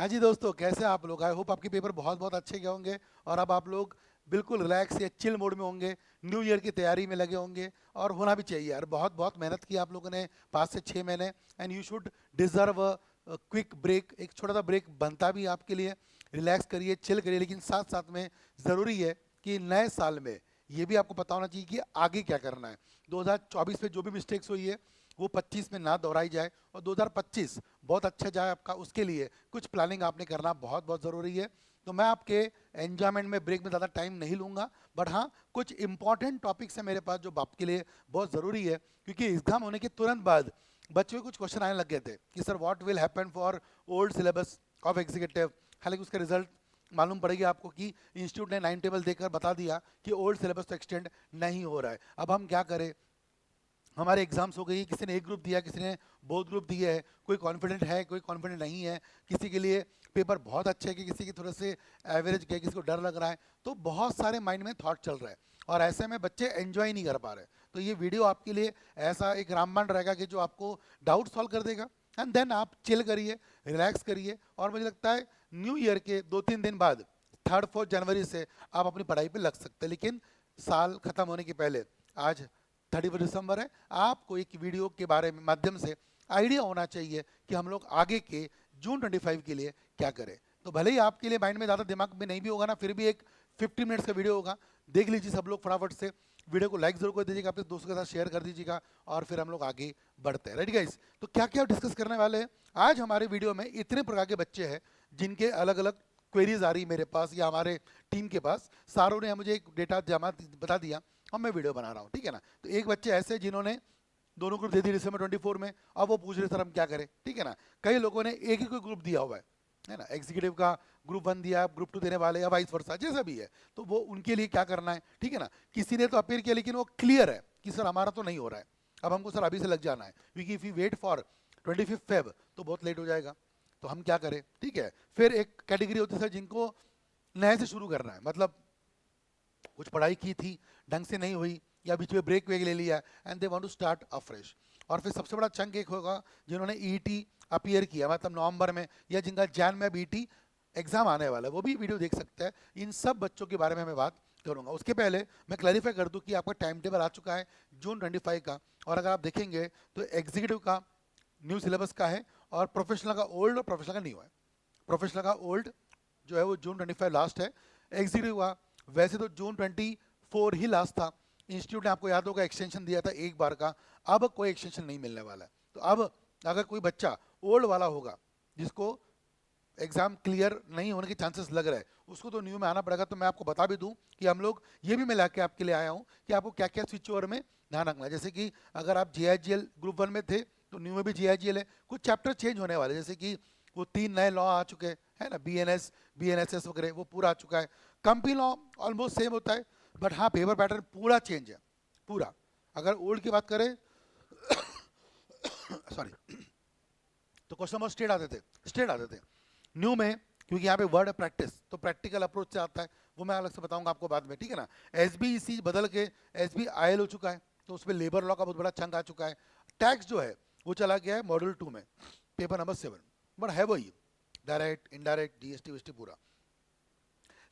हाँ जी दोस्तों, कैसे आप लोग? आई होप आपके पेपर बहुत बहुत अच्छे गए होंगे और अब आप लोग बिल्कुल रिलैक्स या चिल मोड में होंगे। न्यू ईयर की तैयारी में लगे होंगे और होना भी चाहिए यार। बहुत बहुत मेहनत की आप लोगों ने 5 से 6 महीने, and you should deserve a quick break. एक छोटा सा ब्रेक बनता भी है आपके लिए। रिलैक्स करिए, चिल करिए, लेकिन साथ साथ में ज़रूरी है कि नए साल में ये भी आपको पता होना चाहिए कि आगे क्या करना है। 2024 में जो भी मिस्टेक्स हुई है वो 25 में ना दोहराई जाए, और 2025 बहुत अच्छा जाए आपका। उसके लिए कुछ प्लानिंग आपने करना बहुत बहुत ज़रूरी है। तो मैं आपके एंजॉयमेंट में ब्रेक में ज़्यादा टाइम नहीं लूँगा, बट हाँ, कुछ इंपॉर्टेंट टॉपिक्स है मेरे पास जो आपके लिए बहुत ज़रूरी है, क्योंकि एग्ज़ाम होने के तुरंत बाद बच्चों के कुछ क्वेश्चन आने लग गए थे कि sir what will happen for old syllabus of executive. हालांकि उसका रिजल्ट मालूम पड़ेगी आपको कि इंस्टीट्यूट ने 9 टेबल देकर बता दिया कि ओल्ड सिलेबस तो एक्सटेंड नहीं हो रहा है। अब हम क्या करें? हमारे एग्जाम्स हो गई, किसी ने एक ग्रुप दिया, किसी ने बोथ ग्रुप दिए है, कोई कॉन्फिडेंट है, कोई कॉन्फिडेंट नहीं है, किसी के लिए पेपर बहुत अच्छे है कि किसी के थोड़े से एवरेज गए, किसी को डर लग रहा है। तो बहुत सारे माइंड में थॉट चल रहा है और ऐसे में बच्चे एंजॉय नहीं कर पा रहे। तो ये वीडियो आपके लिए ऐसा एक रामबाण रहेगा कि जो आपको डाउट सॉल्व कर देगा, एंड देन आप चिल करिए, रिलैक्स करिए। और मुझे लगता है न्यू ईयर के 2-3 दिन बाद 3-4 जनवरी से आप अपनी पढ़ाई पे लग सकते हैं। लेकिन साल खत्म होने के पहले, आज 31 दिसंबर है, आपको एक वीडियो के बारे में माध्यम से आइडिया होना चाहिए कि हम लोग आगे के जून 25 के लिए क्या करें। तो भले ही आपके लिए माइंड में ज़्यादा दिमाग में नहीं भी होगा ना, फिर भी एक 50 मिनट्स का वीडियो होगा, देख लीजिए सब लोग फटाफट से। वीडियो को लाइक जरूर कर दीजिएगा, अपने दोस्तों के साथ शेयर कर दीजिएगा, और फिर हम लोग आगे बढ़ते हैं। Right guys? तो क्या क्या डिस्कस करने वाले हैं आज हमारे वीडियो में? इतने प्रकार के बच्चे हैं जिनके अलग अलग क्वेरीज आ रही मेरे पास या हमारे टीम के पास। सारों ने मुझे एक डेटा जमा बता दिया और मैं वीडियो बना रहा हूँ, ठीक है ना। तो एक बच्चे ऐसे जिन्होंने दोनों ग्रुप दे दी December 24 में, अब वो पूछ रहे सर हम क्या करें, ठीक है ना। कई लोगों ने एक ही कोई ग्रुप दिया हुआ है ना, एग्जीक्यूटिव का ग्रुप 1 दिया, ग्रुप 2 देने वाले, या वाइस वर्सा, जैसा भी है। तो वो उनके लिए क्या करना है, ठीक है ना। किसी ने तो अपीयर किया लेकिन वो क्लियर है कि सर हमारा तो नहीं हो रहा है, अब हमको सर अभी से लग जाना है, क्योंकि if you wait for 25 Feb तो बहुत लेट हो जाएगा। तो हम क्या करें, ठीक है। फिर एक कैटेगरी होती है सर जिनको नए से शुरू करना है, मतलब कुछ पढ़ाई की थी, ढंग से नहीं हुई, या बीच में ब्रेक वेक ले लिया, and they want to start afresh. और फिर सबसे बड़ा चंक एक होगा जिन्होंने ईटी अपीयर किया, मतलब नवंबर में, या जिनका जैन में अब ईटी एग्जाम आने वाला है, वो भी वीडियो देख सकते हैं। इन सब बच्चों के बारे में मैं बात करूंगा। उसके पहले मैं क्लैरिफाई कर दूं कि आपका टाइम टेबल आ चुका है जून 25 का, और अगर आप देखेंगे तो एग्जीक्यूटिव का न्यू सिलेबस का है, और प्रोफेशनल का ओल्ड और प्रोफेशनल का न्यू है। प्रोफेशनल का ओल्ड जो है वो जून 25 लास्ट है। एग्जीक्यूटिव का वैसे तो जून 24 ही लास्ट था। इंस्टीट्यूट ने आपको याद होगा एक्सटेंशन दिया था एक बार का, अब कोई एक्सटेंशन नहीं मिलने वाला है। तो अब अगर कोई बच्चा ओल्ड वाला होगा जिसको एग्जाम क्लियर नहीं होने के चांसेस लग रहे हैं, उसको तो न्यू में आना पड़ेगा। तो मैं आपको बता भी दूं कि हम लोग ये भी मिला के आपके लिए आया हूं कि आपको क्या क्या स्विच ओवर में ध्यान रखना है। जैसे कि अगर आप जीआईजीएल ग्रुप 1 में थे तो न्यू में भी जीआईजीएल है, कुछ चैप्टर चेंज होने वाले, जैसे कि वो 3 नए लॉ आ चुके हैं ना, बीएनएस बीएनएसएस वगैरह, वो पूरा आ चुका है। कंपनी लॉ ऑलमोस्ट सेम होता है, बट हाँ पेपर पैटर्न पूरा चेंज है, पूरा। अगर ओल्ड की बात करें सॉरी, तो क्वेश्चन बहुत स्ट्रेट आते थे। न्यू में क्योंकि यहाँ पे वर्ड है प्रैक्टिस, तो प्रैक्टिकल अप्रोच से आता है, वो मैं अलग से बताऊंगा आपको बाद में, ठीक है ना। एसबीईसी बदल के एसबीआईएल हो चुका है, तो उसमें लेबर लॉ का बहुत बड़ा चंक आ चुका है। टैक्स जो है वो चला गया है मॉड्यूल 2 में, पेपर नंबर 7, बट है वही, डायरेक्ट इनडायरेक्ट जीएसटी वीएसटी पूरा।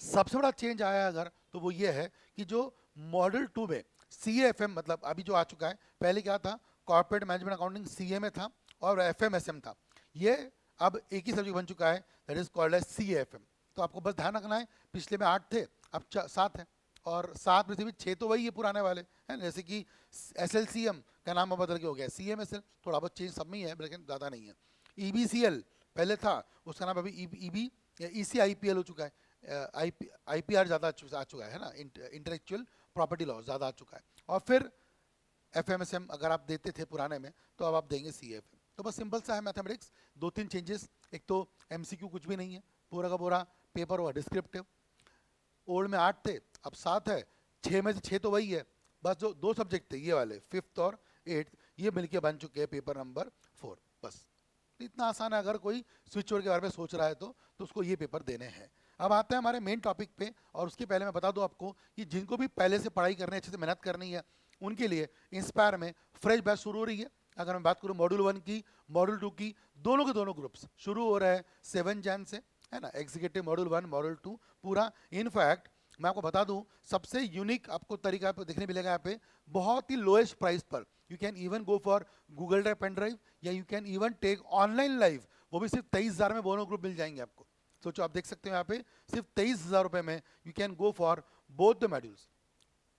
सबसे बड़ा चेंज आया अगर तो वो ये है कि जो मॉड्यूल 2 में सीएएफएम, मतलब अभी जो आ चुका है, पहले क्या था, कॉर्पोरेट मैनेजमेंट अकाउंटिंग सीए में था और एफएमएसएम था, ये अब एक ही सब्जेक्ट बन चुका है, दैट इज कॉल्ड एज सीएएफएम। तो आपको बस ध्यान रखना है, पिछले में 8 थे, अब 7 है, और 7 में से भी 6 तो वही है पुराने वाले हैं, जैसे कि एसएलसीएम का नाम अब बदल के हो गया सीएमएसएल, थोड़ा बहुत चेंज सब में ही है लेकिन ज़्यादा नहीं है। ईबीसीएल पहले था, उसका नाम अभी ईबी या ईसीआईपीएल हो चुका है। आईपीआर ज़्यादा आ चुका है ना, इंटेलेक्चुअल प्रॉपर्टी लॉ ज़्यादा आ चुका है। और फिर एफएमएसएम अगर आप देते थे पुराने में, तो अब आप देंगे सीएफएम। तो बस सिंपल सा है मैथमेटिक्स, 2-3 चेंजेस। एक तो एमसीक्यू कुछ भी नहीं है, पूरा का पूरा पेपर हुआ डिस्क्रिप्टिव। ओल्ड में 8 थे, अब 7 है, 6 में से 6 तो वही है, बस जो 2 सब्जेक्ट थे ये वाले, 5th और 8th, ये मिलके बन चुके हैं पेपर नंबर 4, बस। तो इतना आसान है, अगर कोई स्विच ओवर के बारे में सोच रहा है तो उसको ये पेपर देने हैं। अब आते हैं हमारे मेन टॉपिक पे, और उसके पहले मैं बता दूं आपको कि जिनको भी पहले से पढ़ाई करनी है, अच्छे से मेहनत करनी है, उनके लिए इंस्पायर में फ्रेश बैच शुरू हो रही है। अगर मैं बात करूं मॉड्यूल 1 की, मॉड्यूल 2 की, दोनों के दोनों ग्रुप्स शुरू हो रहे हैं 7 जैन से, है ना। एग्जीक्यूटिव मॉड्यूल 1, मॉड्यूल 2 पूरा। इनफैक्ट मैं आपको बता दूं, सबसे यूनिक आपको तरीका आपको देखने मिलेगा यहाँ पे, बहुत ही लोएस्ट प्राइस पर you can even go for Google drive pen drive, या you can even take online live, वो भी सिर्फ 23,000 में दोनों ग्रुप मिल जाएंगे आपको। सोचो, आप देख सकते हो यहाँ पे सिर्फ 23,000 रुपये में you can go for both the modules,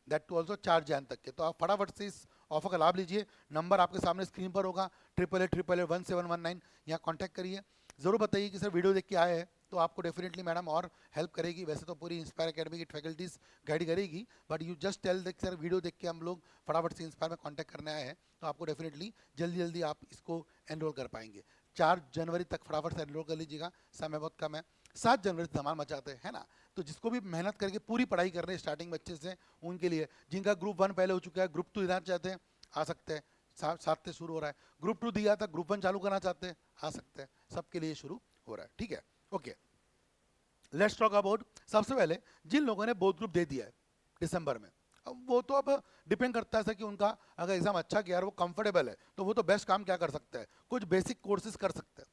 that too also 4 Jan तक के। तो आप फटाफट से इस ऑफर का लाभ लीजिए। नंबर आपके सामने स्क्रीन पर होगा, 888 यहाँ कॉन्टैक्ट करिए। ज़रूर बताइए कि सर वीडियो देख के आए हैं, तो आपको डेफिनेटली मैडम और हेल्प करेगी। वैसे तो पूरी इंस्पायर एकेडमी की फैकल्टीज गाइड करेगी, बट यू जस्ट टेल देख सर वीडियो देख के हम लोग फटाफट से इंस्पायर में कॉन्टैक्ट करने आए हैं, तो आपको डेफिनेटली जल्दी जल्दी आप इसको एनरोल कर पाएंगे। 4 जनवरी तक फटाफट से एनरोल कर लीजिएगा, समय बहुत कम है। 7 जनवरी से धमाल मचाते हैं, है ना। तो जिसको भी मेहनत करके पूरी पढ़ाई कर रहे हैं स्टार्टिंग में अच्छे से, उनके लिए, जिनका ग्रुप 1 पहले हो चुका है, ग्रुप 2 देना चाहते हैं, आ सकते हैं। 7 से शुरू हो रहा है। ग्रुप 2 दिया था, ग्रुप 1 चालू करना चाहते हैं, आ सकते हैं। सबके लिए शुरू हो रहा है, ठीक है। ओके, लेट्स टॉक अबाउट, सबसे पहले जिन लोगों ने बोथ ग्रुप दे दिया है दिसंबर में, अब वो तो अब डिपेंड करता है सर कि उनका अगर एग्जाम अच्छा किया और वो कंफर्टेबल है, तो वो तो बेस्ट काम क्या कर सकता है, कुछ बेसिक कोर्सेज कर सकते हैं।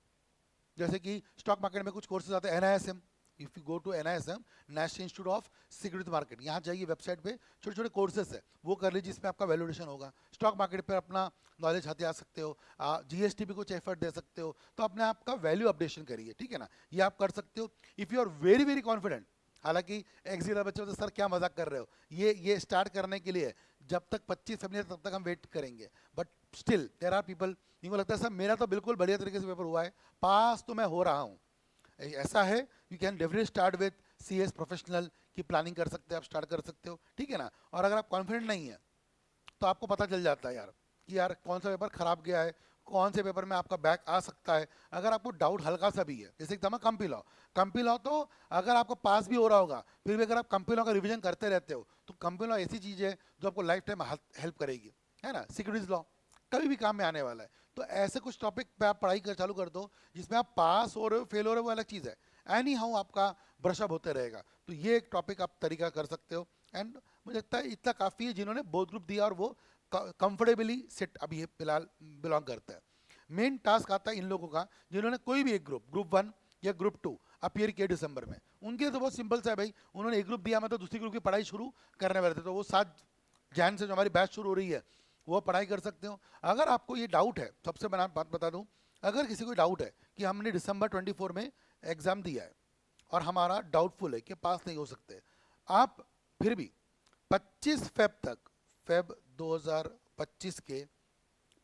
जैसे कि स्टॉक मार्केट में कुछ कोर्सेज आते हैं, NISM, if you go to NISM, national institute of security market, यहाँ जाइए, वेबसाइट पे छोटे छोटे कोर्सेज है, वो कर लीजिए, जिसमें आपका वैल्यूएशन होगा। स्टॉक मार्केट पे अपना नॉलेज हाथ आ सकते हो, GST पे कुछ एफर्ट दे सकते हो, तो अपने आप का वैल्यू अपडेशन करिए, ठीक है ना, ये आप कर सकते हो। If you are very very confident, हालांकि एग्जिट बच्चे तो सर क्या मजाक कर रहे हो, ये स्टार्ट करने के लिए जब तक 25 फरवरी तब तक हम वेट करेंगे, but still there are people, इनको लगता है सर मेरा तो बिल्कुल बढ़िया तरीके से पेपर हुआ है, पास तो मैं हो रहा हूँ, ऐसा है, you can definitely start with CS professional की प्लानिंग कर सकते हैं, आप स्टार्ट कर सकते हो, ठीक है ना। और अगर आप कॉन्फिडेंट नहीं है, तो आपको पता चल जाता है यार कि यार कौन सा पेपर खराब गया है, कौन से पेपर में आपका बैक आ सकता है। अगर आपको डाउट हल्का सा भी है, जैसे एकदम कंपी लॉ तो अगर आपको पास भी हो रहा होगा, फिर भी अगर आप कंपी लॉ का रिवीजन करते रहते हो, तो कंपी लॉ ऐसी चीज़ है जो आपको लाइफ टाइम हेल्प करेगी, है ना। सिक्योरिटीज लॉ कभी भी काम में आने वाला है। तो ऐसे कुछ टॉपिक पे आप पढ़ाई कर चालू कर दो जिसमें आप पास हो रहे हो, फेल हो रहे हो, वो अलग चीज़ है, एनी हाउ आपका ब्रशअप होते रहेगा। तो ये एक टॉपिक आप तरीका कर सकते हो। एंड मुझे लगता है इतना काफ़ी है जिन्होंने बोथ ग्रुप दिया और वो कंफर्टेबली सेट अभी ये फिलहाल बिलोंग करता है। मेन टास्क आता है इन लोगों का जिन्होंने कोई भी एक ग्रुप 1 या ग्रुप 2 अपियर किया दिसंबर में। उनके लिए तो बहुत सिंपल सा है भाई, उन्होंने एक ग्रुप दिया, मतलब दूसरी ग्रुप की पढ़ाई शुरू करने वाले थे, तो वो 7 जैन से जो हमारी बैच शुरू हो रही है, वो पढ़ाई कर सकते हो। अगर आपको ये डाउट है, सबसे बड़ा बात बता दूं, अगर किसी को डाउट है कि हमने दिसंबर 24 में एग्ज़ाम दिया है और हमारा डाउटफुल है कि पास नहीं हो सकते, आप फिर भी 25 फेब तक, फेब 2025 के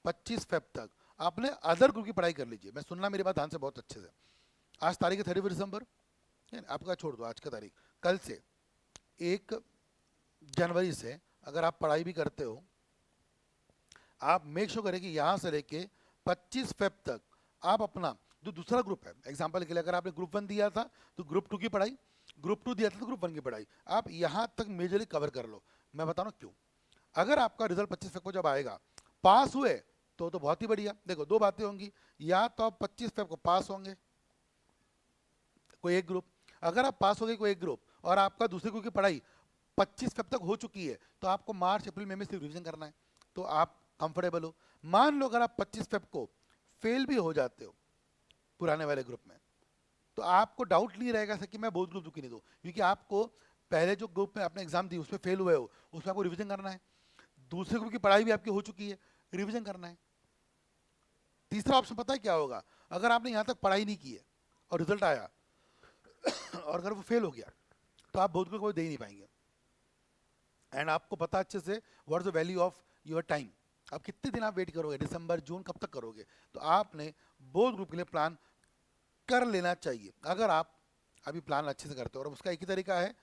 25 फेब तक आपने अदर ग्रुप की पढ़ाई कर लीजिए। मैं सुनना मेरी बात ध्यान से बहुत अच्छे से। आज तारीख है 31 दिसंबर, आपका छोड़ दो आज का तारीख, कल से 1 जनवरी से अगर आप पढ़ाई भी करते हो, आप मेक श्योर करें कि यहाँ से लेके 25 फेब तक आप अपना जो दूसरा ग्रुप है, एग्जाम्पल के लिए अगर आपने ग्रुप 1 दिया था तो ग्रुप 2 की पढ़ाई, ग्रुप 2 दिया था तो ग्रुप 1 की पढ़ाई, आप यहाँ तक मेजरली कवर कर लो। मैं बता रहा हूँ क्यों। अगर आपका रिजल्ट 25 फेब को जब आएगा, पास हुए तो बहुत ही बढ़िया। देखो, दो बातें होंगी, या तो आप 25 फेब को पास होंगे कोई एक ग्रुप, अगर आप पास हो गए कोई एक ग्रुप और आपका दूसरे ग्रुप की पढ़ाई 25 फेब तक हो चुकी है, तो आपको मार्च अप्रैल मई में सिर्फ रिवीजन करना है, तो आप कंफर्टेबल हो। मान लो अगर आप 25 फेब को फेल भी हो जाते हो पुराने वाले ग्रुप में, तो आपको डाउट नहीं रहेगा सर कि मैं बहुत ग्रुप नहीं दूँ, क्योंकि आपको पहले जो ग्रुप में आपने एग्जाम दी उसमें फेल हुए हो, उसमें आपको रिवीजन करना है, दूसरे ग्रुप की पढ़ाई भी आपकी हो चुकी है, रिवीजन करना है। तीसरा ऑप्शन पता है क्या होगा, अगर आपने यहाँ तक पढ़ाई नहीं की है और रिजल्ट आया और अगर वो फेल हो गया, तो आप बहुत को दे ही नहीं पाएंगे। एंड आपको पता अच्छे से what is the value of your time, आप कितने दिन आप वेट करोगे, दिसंबर जून कब तक करोगे। तो आपने बोथ ग्रुप के लिए प्लान कर लेना चाहिए अगर आप अभी प्लान अच्छे से करते हो। और उसका एक ही तरीका है,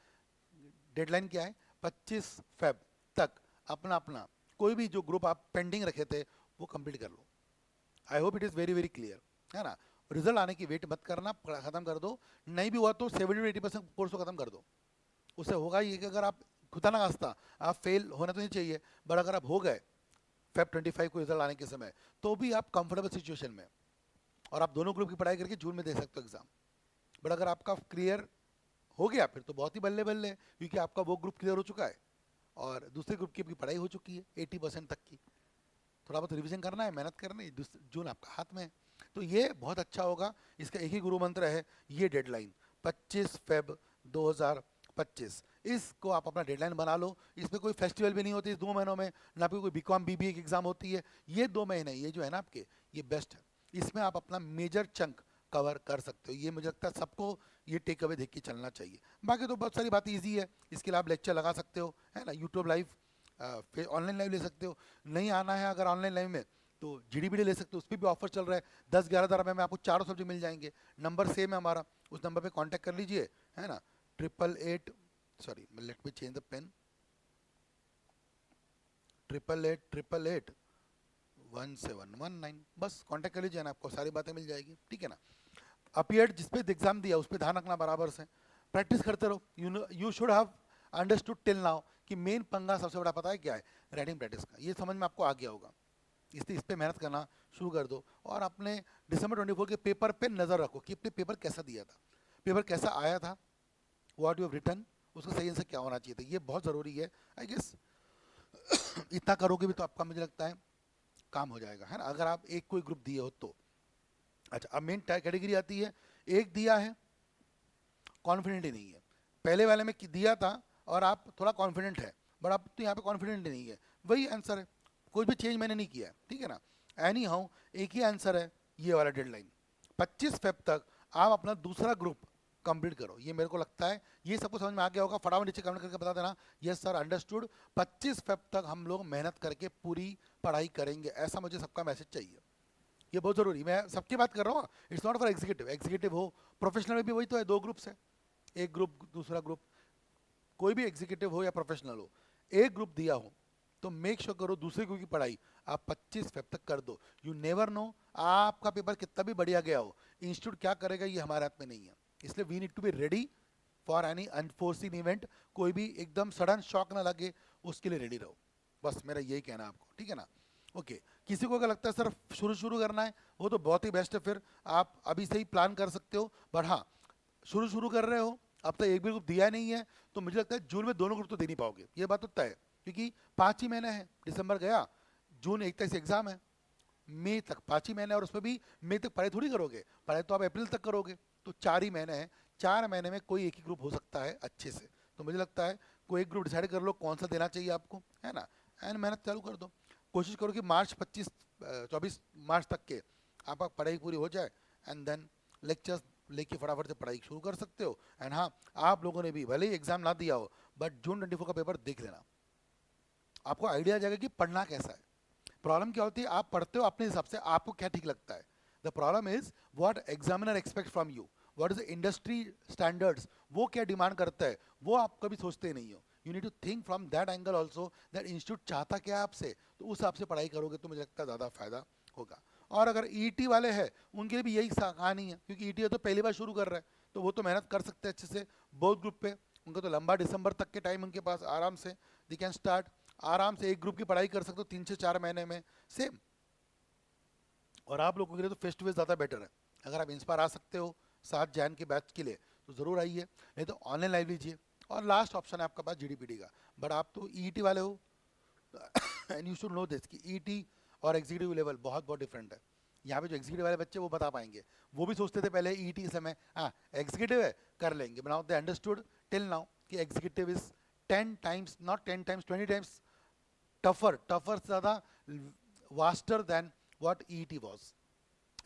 डेडलाइन क्या है, 25 फेब तक अपना अपना कोई भी जो ग्रुप आप पेंडिंग रखे थे वो कंप्लीट कर लो। I hope it is very very clear, है ना। रिजल्ट आने की वेट मत करना, ख़त्म कर दो। नहीं भी हुआ तो 70-80% कोर्स को ख़त्म कर दो। उससे होगा ये कि अगर आप खुदा ना खास्ता आप फेल होना तो नहीं चाहिए, बट अगर आप हो गए फेब 25 को रिजल्ट आने के समय, तो भी आप कंफर्टेबल सिचुएशन में, और आप दोनों ग्रुप की पढ़ाई करके जून में दे सकते हो एग्जाम। बट अगर आपका क्लियर हो गया फिर तो बहुत ही बल्ले बल्ले, क्योंकि आपका वो ग्रुप क्लियर हो चुका है और दूसरे ग्रुप की पढ़ाई हो चुकी है 80% तक की। थोड़ा बहुत रिवीजन करना है, मेहनत करनी है, जून आपका हाथ में है। तो ये बहुत अच्छा होगा। इसका एक ही गुरु मंत्र है, ये डेडलाइन 25 फेब 2025, इसको आप अपना डेडलाइन बना लो। इसमें कोई फेस्टिवल भी नहीं होती इस 2 महीनों में, ना कोई बीकॉम बीबीए की एग्जाम होती है। ये 2 महीने ये जो है ना आपके, ये बेस्ट है। इसमें आप अपना मेजर चंक कवर कर सकते हो। ये मुझे लगता है सबको ये टेक अवे देख के चलना चाहिए। बाकी तो बहुत सारी बातें इजी है, इसके लिए आप लेक्चर लगा सकते हो, है ना, यूट्यूब लाइव, फिर ऑनलाइन लाइव ले सकते हो। नहीं आना है अगर ऑनलाइन लाइव में, तो जीडीबीडी ले सकते हो, उस पर भी ऑफर चल रहा है। 10-11 हज़ार में आपको चारों सब्जेक्ट मिल जाएंगे। नंबर सेम है हमारा, उस नंबर पे कांटेक्ट कर लीजिए, है ना, 888, sorry let me change the pen, 888-888-1719, बस कांटेक्ट कर लीजिए ना, आपको सारी बातें मिल जाएगी, ठीक है ना। अपीयर्ड जिस पे एग्जाम दिया उस पर ध्यान रखना बराबर से, प्रैक्टिस करते रहो। You should have understood till now कि मेन पंगा सबसे बड़ा पता है क्या है, राइटिंग प्रैक्टिस का। ये समझ में आपको आ गया होगा, इसलिए इस पे मेहनत करना शुरू कर दो। और अपने दिसंबर 24 के पेपर पे नज़र रखो कि अपने पेपर कैसा दिया था, पेपर कैसा आया था, व्हाट यू हैव रिटन, उसका सही आंसर क्या होना चाहिए था। ये बहुत ज़रूरी है आई गेस। इतना करोगे भी तो आपका मुझे लगता है काम हो जाएगा, है ना, अगर आप एक कोई ग्रुप दिए हो तो। अच्छा, अब मेन कैटेगरी आती है, एक दिया है कॉन्फिडेंट ही नहीं है, पहले वाले में दिया था और आप थोड़ा कॉन्फिडेंट है, बट आप तो यहाँ पे कॉन्फिडेंट ही नहीं है, वही आंसर है, कोई भी चेंज मैंने नहीं किया है, ठीक है ना। एनी हाउ एक ही आंसर है, ये वाला डेडलाइन 25 फेब तक आप अपना दूसरा ग्रुप कंप्लीट करो। ये मेरे को लगता है ये सबको समझ में आ गया होगा। फटाफट नीचे कमेंट करके बता देना यस सर अंडरस्टूड। 25 फेब तक हम लोग मेहनत करके पूरी पढ़ाई करेंगे, ऐसा मुझे सबका मैसेज चाहिए। ये बहुत ज़रूरी, मैं सबकी बात कर रहा हूँ, it's not for executive. Executive हो, प्रोफेशनल में भी वही तो है, 2 ग्रुप्स है, एक ग्रुप दूसरा ग्रुप। कोई भी एग्जीक्यूटिव हो या प्रोफेशनल हो, एक ग्रुप दिया हो तो मेक श्योर करो दूसरे ग्रुप की पढ़ाई आप 25 फेब तक कर दो। यू नेवर नो आपका पेपर कितना भी बढ़िया गया हो, इंस्टीट्यूट क्या करेगा ये हमारे हाथ में नहीं है। इसलिए we need to be ready for any unforeseen event. कोई भी एकदम सडन शॉक ना लगे, उसके लिए रेडी रहो, बस मेरा यही कहना है आपको, ठीक है ना। ओके किसी को अगर लगता है सर शुरू शुरू करना है, वो तो बहुत ही बेस्ट है, फिर आप अभी से ही प्लान कर सकते हो। बट हाँ, शुरू कर रहे हो, अब तक एक भी ग्रुप दिया नहीं है, तो मुझे लगता है जून में दोनों ग्रुप तो दे नहीं पाओगे, ये बात तो तय है। क्योंकि 5 ही महीने हैं, दिसंबर गया, जून 1 तारीख से एग्जाम है, मई तक 5 ही महीने, और उसमें भी मई तक पढ़ाई थोड़ी करोगे, पढ़ाई तो आप अप्रैल तक करोगे, तो 4 ही महीने हैं। 4 महीने में कोई एक ही ग्रुप हो सकता है अच्छे से। तो मुझे लगता है कोई एक ग्रुप डिसाइड कर लो कौन सा देना चाहिए आपको, है ना, एंड मेहनत चालू कर दो। कोशिश करो कि मार्च 24 मार्च तक के आपका पढ़ाई पूरी हो जाए, एंड देन लेक्चर्स लेके फटाफट से पढ़ाई शुरू कर सकते हो। एंड हाँ, आप लोगों ने भी भले ही एग्जाम ना दिया हो, बट जून 24 का पेपर देख लेना, आपको आइडिया आ जाएगा कि पढ़ना कैसा है। प्रॉब्लम क्या होती है, आप पढ़ते हो अपने हिसाब से, आपको क्या ठीक लगता है। The problem is what examiner expect from you, what is the industry standards, वो क्या डिमांड करता है, वो आप कभी सोचते नहीं हो। You need to think from that angle also, that institute चाहता क्या है आपसे, तो उस हिसाब से पढ़ाई करोगे तो मुझे लगता है ज़्यादा फायदा होगा। और अगर ईटी वाले हैं उनके लिए भी यही कहानी है, क्योंकि ईटी तो पहली बार शुरू कर रहा है, तो वो तो मेहनत कर सकते हैं अच्छे से बोथ ग्रुप पे। उनका तो लंबा दिसंबर तक के टाइम उनके पास, आराम से दे कैन स्टार्ट, आराम से एक ग्रुप की पढ़ाई कर सकते हो 3 से 4 महीने में सेम। और आप लोगों के लिए तो फेस टू फेस ज़्यादा बेटर है, अगर आप इंस्पायर आ सकते हो 7 जैन के बैच के लिए तो ज़रूर आइए, नहीं तो ऑनलाइन लाइव लीजिए। और लास्ट ऑप्शन है आपके पास जीडीपीडी का, बट आप तो ईईटी वाले हो, and you should know this कि ईटी और एग्जीक्यूटिव लेवल बहुत बहुत डिफरेंट है। यहाँ पे जो एग्जीक्यूटिव वाले बच्चे वो बता पाएंगे, वो भी सोचते थे पहले ईटी समय हाँ एग्जीक्यूटिव है कर लेंगे, बनाओ दे अंडरस्टूड टिल नाउ कि executive is 10 times, not 10 times, 20 times tougher से ज़्यादा वास्टर देन व्हाट ईटी वाज।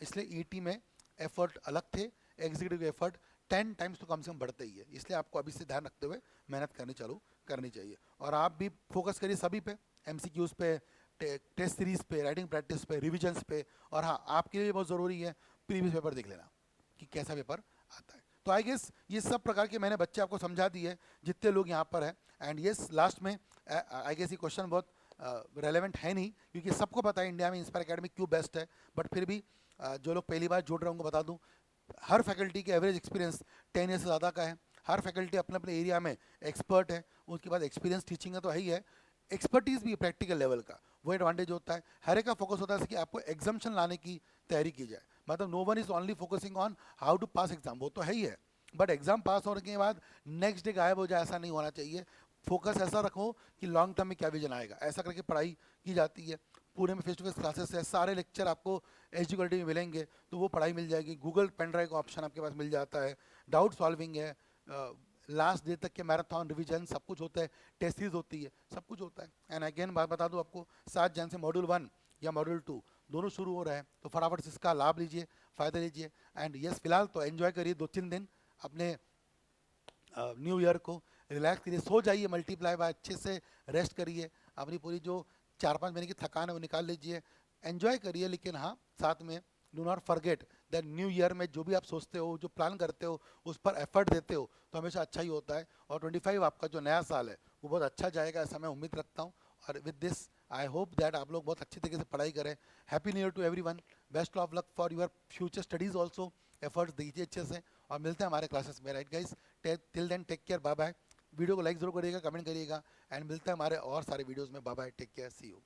इसलिए ईटी में एफर्ट अलग थे, एग्जीक्यूटिव के एफर्ट 10 टाइम्स तो कम से कम बढ़ते ही है। इसलिए आपको अभी से ध्यान रखते हुए मेहनत करनी चालू करनी चाहिए। और आप भी फोकस करिए सभी पे, एमसीक्यूज पे, टेस्ट सीरीज पे, राइटिंग प्रैक्टिस पे, रिविजन्स पे। और हाँ, आपके लिए बहुत ज़रूरी है प्रीवियस पेपर देख लेना कि कैसा पेपर आता है। तो आई गेस ये सब प्रकार के मैंने बच्चे आपको समझा दिए जितने लोग यहाँ पर हैं। एंड येस लास्ट में आई गेस ये क्वेश्चन बहुत रेलेवेंट है नहीं, क्योंकि सबको पता है इंडिया में इंस्पायर एकेडमी क्यों बेस्ट है, बट फिर भी जो लोग पहली बार जुड़ रहे हैं उनको बता दूं, हर फैकल्टी के एवरेज एक्सपीरियंस 10 ईयर से ज़्यादा का है। हर फैकल्टी अपने अपने एरिया में एक्सपर्ट है, उसके बाद एक्सपीरियंस टीचिंग है तो है ही है, एक्सपर्टीज़ भी प्रैक्टिकल लेवल का, वो एडवांटेज होता है। हर एक का फोकस होता है कि आपको एग्जाम्शन लाने की तैयारी की जाए, मतलब no one is only focusing on how to pass exam, वो तो है ही है, बट एग्जाम पास होने के बाद नेक्स्ट डे गायब हो जाए ऐसा नहीं होना चाहिए। फोकस ऐसा रखो कि लॉन्ग टर्म में क्या विजन आएगा, ऐसा करके पढ़ाई की जाती है। पुणे में फेस टू फेस क्लासेस है, सारे लेक्चर आपको एचडी क्वालिटी में मिलेंगे, तो वो पढ़ाई मिल जाएगी। गूगल पेन ड्राइव का ऑप्शन आपके पास मिल जाता है, डाउट सॉल्विंग है, लास्ट डे तक के मैराथन रिवीजन सब कुछ होता है, टेस्ट सीरीज होती है, सब कुछ होता है। एंड अगेन बात बता दूं आपको, 7 जन से मॉड्यूल 1 या मॉड्यूल 2 दोनों शुरू हो रहा है, तो फटाफट से इसका लाभ लीजिए, फ़ायदा लीजिए। एंड यस, फिलहाल तो एंजॉय करिए 2-3 दिन अपने न्यू ईयर को, रिलैक्स करिए, सो जाइए मल्टीप्लाई बाय, अच्छे से रेस्ट करिए, अपनी पूरी जो 4-5 महीने की थकान है वो निकाल लीजिए, एंजॉय करिए। लेकिन हाँ, साथ में do not forget that new year में जो भी आप सोचते हो, जो प्लान करते हो, उस पर एफर्ट देते हो तो हमेशा अच्छा ही होता है। और 25 आपका जो नया साल है वो बहुत अच्छा जाएगा, ऐसा मैं उम्मीद रखता हूँ। और with this I hope that आप लोग बहुत अच्छी तरीके से पढ़ाई करें। Happy new year to everyone, best of luck for your future studies also, efforts दीजिए अच्छे से, और मिलते हैं हमारे क्लासेस में, right guys. Till then take care, bye bye. Video को लाइक जरूर करिएगा, कमेंट करिएगा, एंड मिलते हैं हमारे और सारे वीडियोस में। Bye bye, take care, see you.